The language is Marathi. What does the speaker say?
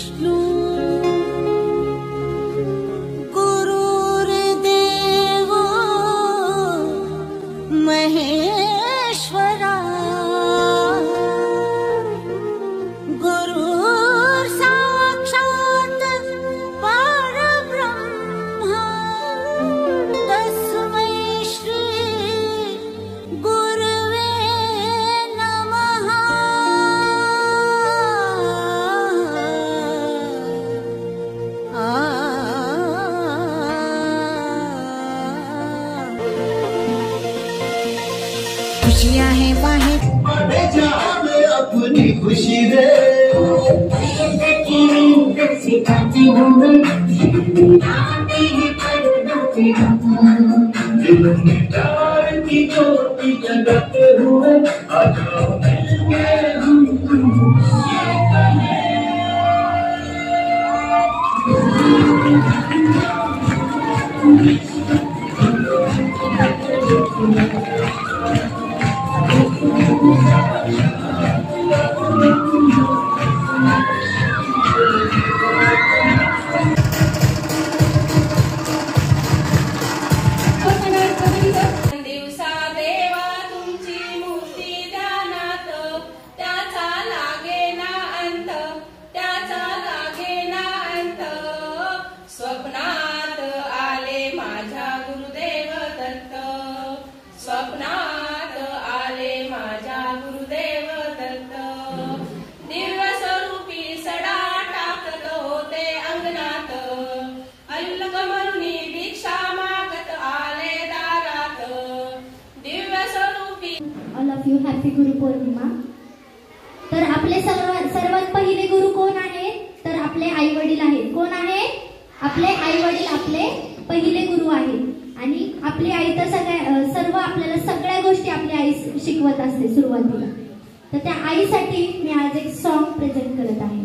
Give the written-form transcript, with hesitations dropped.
विष्णु गुरुर्देवो महेश्वरा गुरुर् साक्षात् परब्रह्म तस्मै श्री गुरवे नमः। खुशियाँ हैं बाहें में अपनी खुशी रे दिल में प्यार की ज्योति जगाते हुए आज मिलके हम ये कहें स्वप्नात आले माझ्या गुरुदेव दत्त, स्वप्नात आले माझ्या गुरुदेव दत्त, दिव्य स्वरूपी सडा टाकत होते अंगणात, अल्लग म्हणून भिक्षा मागत आले दारात, दिव्य स्वरूपी। All of you happy Gurupurnima. तर आपले सर्वात पहिले गुरु कोण आहेत? तर आपले आई वडील आहेत। कोण आहेत? आपले आई वडील आपले पहिले गुरु आहेत। आणि आपली आई तर सर्व आपल्याला सगळ्या गोष्टी आपली आई शिकवत असते सुरुवातीला। तर त्या आईसाठी मी आज एक सॉन्ग प्रेझेंट करत आहे।